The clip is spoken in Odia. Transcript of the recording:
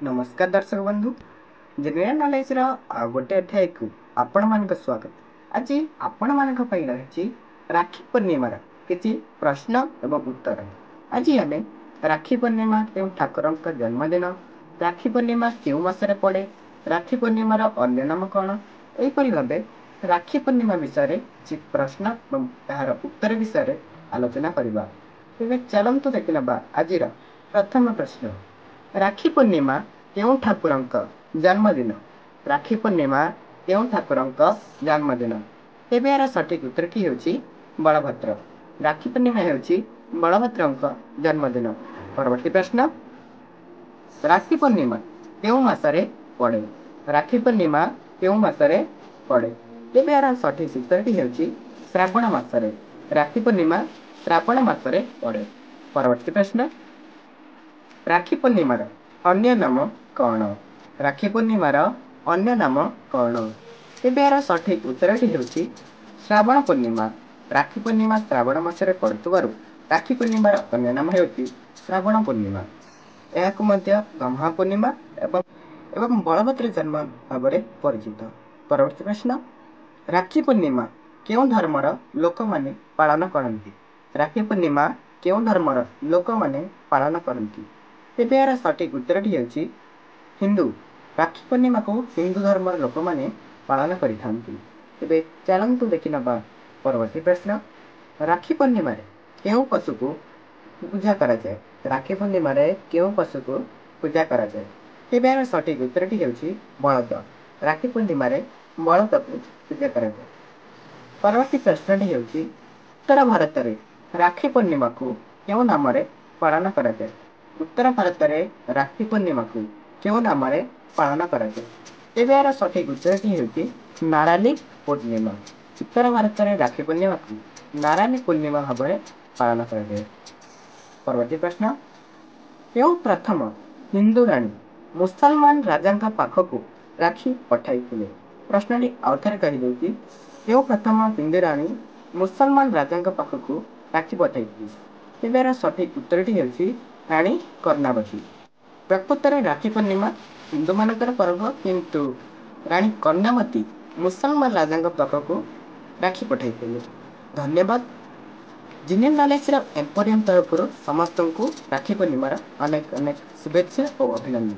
नमस्कार दर्शक बंधु जेनेरल नॉलेज गोटे अध्याय को आपण मान स्वागत। आज आपण मान रही राखी पूर्णिमार किसी प्रश्न एवं उत्तर। आज आम राखी पूर्णिमा क्यों ठाकुर जन्मदिन, राखी पूर्णिमा क्यों मसरे पड़े, राखी पूर्णिमार अन्य नाम कौन, यहपरी भाव राखी पूर्णिमा विषय କିଛି ପ୍ରଶ୍ନ ଏବଂ ତାହାର ଉତ୍ତର ବିଷୟରେ ଆଲୋଚନା କରିବା। ତେବେ ଚାଲନ୍ତୁ ଦେଖିନେବା ଆଜିର ପ୍ରଥମ ପ୍ରଶ୍ନ। ରାକ୍ଷୀ ପୂର୍ଣ୍ଣିମା କେଉଁ ଠାକୁରଙ୍କ ଜନ୍ମଦିନ? ରାକ୍ଷୀ ପୂର୍ଣ୍ଣିମା କେଉଁ ଠାକୁରଙ୍କ ଜନ୍ମଦିନ? ତେବେ ଏହାର ସଠିକ ଉତ୍ତରଟି ହେଉଛି ବଳଭଦ୍ର। ରାକ୍ଷୀ ପୂର୍ଣ୍ଣିମା ହେଉଛି ବଳଭଦ୍ରଙ୍କ ଜନ୍ମଦିନ। ପରବର୍ତ୍ତୀ ପ୍ରଶ୍ନ, ରାକ୍ଷୀ ପୂର୍ଣ୍ଣିମା କେଉଁ ମାସରେ ପଡ଼େ? ରାକ୍ଷୀ ପୂର୍ଣ୍ଣିମା କେଉଁ ମାସରେ ପଡ଼େ? ତେବେ ଏହାର ସଠିକ ଉତ୍ତରଟି ହେଉଛି ଶ୍ରାବଣ ମାସରେ। ରାକ୍ଷୀ ପୂର୍ଣ୍ଣିମା ଶ୍ରାବଣ ମାସରେ ପଡ଼େ। ପରବର୍ତ୍ତୀ ପ୍ରଶ୍ନ, ରାକ୍ଷୀ ପୂର୍ଣ୍ଣିମାର ଅନ୍ୟ ନାମ କଣ? ରାକ୍ଷୀ ପୂର୍ଣ୍ଣିମାର ଅନ୍ୟ ନାମ କଣ? ତେବେ ଏହାର ସଠିକ ଉତ୍ତରଟି ହେଉଛି ଶ୍ରାବଣ ପୂର୍ଣ୍ଣିମା। ରାକ୍ଷୀ ପୂର୍ଣ୍ଣିମା ଶ୍ରାବଣ ମାସରେ ପଡ଼ୁଥିବାରୁ ରାକ୍ଷୀ ପୂର୍ଣ୍ଣିମାର ଅନ୍ୟ ନାମ ହେଉଛି ଶ୍ରାବଣ ପୂର୍ଣ୍ଣିମା। ଏହାକୁ ମଧ୍ୟ ଗହ୍ମା ପୂର୍ଣ୍ଣିମା ଏବଂ ବଳଭଦ୍ର ଜନ୍ମ ଭାବରେ ପରିଚିତ। ପରବର୍ତ୍ତୀ ପ୍ରଶ୍ନ, ରାକ୍ଷୀ ପୂର୍ଣ୍ଣିମା କେଉଁ ଧର୍ମର ଲୋକମାନେ ପାଳନ କରନ୍ତି? ରାକ୍ଷୀ ପୂର୍ଣ୍ଣିମା କେଉଁ ଧର୍ମର ଲୋକମାନେ ପାଳନ କରନ୍ତି? ତେବେ ଏହାର ସଠିକ ଉତ୍ତରଟି ହେଉଛି ହିନ୍ଦୁ। ରାକ୍ଷୀ ପୂର୍ଣ୍ଣିମାକୁ ହିନ୍ଦୁ ଧର୍ମର ଲୋକମାନେ ପାଳନ କରିଥାନ୍ତି। ତେବେ ଚାଲନ୍ତୁ ଦେଖିନେବା ପରବର୍ତ୍ତୀ ପ୍ରଶ୍ନ, ରାକ୍ଷୀ ପୂର୍ଣ୍ଣିମାରେ କେଉଁ ପଶୁକୁ ପୂଜା କରାଯାଏ? ରାକ୍ଷୀ ପୂର୍ଣ୍ଣିମାରେ କେଉଁ ପଶୁକୁ ପୂଜା କରାଯାଏ? ତେବେ ଏହାର ସଠିକ ଉତ୍ତରଟି ହେଉଛି ବଳଦ। ରାକ୍ଷୀ ପୂର୍ଣ୍ଣିମାରେ ବଳଦକୁ ପୂଜା କରାଯାଏ। ପରବର୍ତ୍ତୀ ପ୍ରଶ୍ନଟି ହେଉଛି, ଉତ୍ତର ଭାରତରେ ରାକ୍ଷୀ ପୂର୍ଣ୍ଣିମାକୁ କେଉଁ ନାମରେ ପାଳନ କରାଯାଏ? ଉତ୍ତର ଭାରତରେ ରାକ୍ଷୀ ପୂର୍ଣ୍ଣିମାକୁ କେଉଁ ନାମରେ ପାଳନ କରାଯାଏ? ତେବେ ଏହାର ସଠିକ ଉତ୍ତରଟି ହେଉଛି ନାରାୟଣୀ ପୂର୍ଣ୍ଣିମା। ଉତ୍ତର ଭାରତରେ ରାକ୍ଷୀ ପୂର୍ଣ୍ଣିମାକୁ ନାରାୟଣୀ ପୂର୍ଣ୍ଣିମା ଭାବରେ ପାଳନ କରାଯାଏ। ପରବର୍ତ୍ତୀ ପ୍ରଶ୍ନ, କେଉଁ ପ୍ରଥମ ହିନ୍ଦୁ ରାଣୀ ମୁସଲମାନ ରାଜାଙ୍କ ପାଖକୁ ରାକ୍ଷୀ ପଠାଇଥିଲେ? ପ୍ରଶ୍ନଟି ଆଉଥରେ କହିଦେଉଛି, କେଉଁ ପ୍ରଥମ ହିନ୍ଦୁ ରାଣୀ ମୁସଲମାନ ରାଜାଙ୍କ ପାଖକୁ ରାକ୍ଷୀ ପଠାଇଥିଲେ? ତେବେ ଏହାର ସଠିକ ଉତ୍ତରଟି ହେଉଛି ରାଣୀ କର୍ଣ୍ଣାବତୀ। ପ୍ରକୃତରେ ରାକ୍ଷୀ ପୂର୍ଣ୍ଣିମା ହିନ୍ଦୁମାନଙ୍କର ପର୍ବ, କିନ୍ତୁ ରାଣୀ କର୍ଣ୍ଣାବତୀ ମୁସଲମାନ ରାଜାଙ୍କ ପାଖକୁ ରାକ୍ଷୀ ପଠାଇଥିଲେ। ଧନ୍ୟବାଦ। ଜେନେରାଲ ନଲେଜର ଏମ୍ପୋରିୟମ ତରଫରୁ ସମସ୍ତଙ୍କୁ ରାକ୍ଷୀ ପୂର୍ଣ୍ଣିମାର ଅନେକ ଅନେକ ଶୁଭେଚ୍ଛା ଓ ଅଭିନନ୍ଦନ।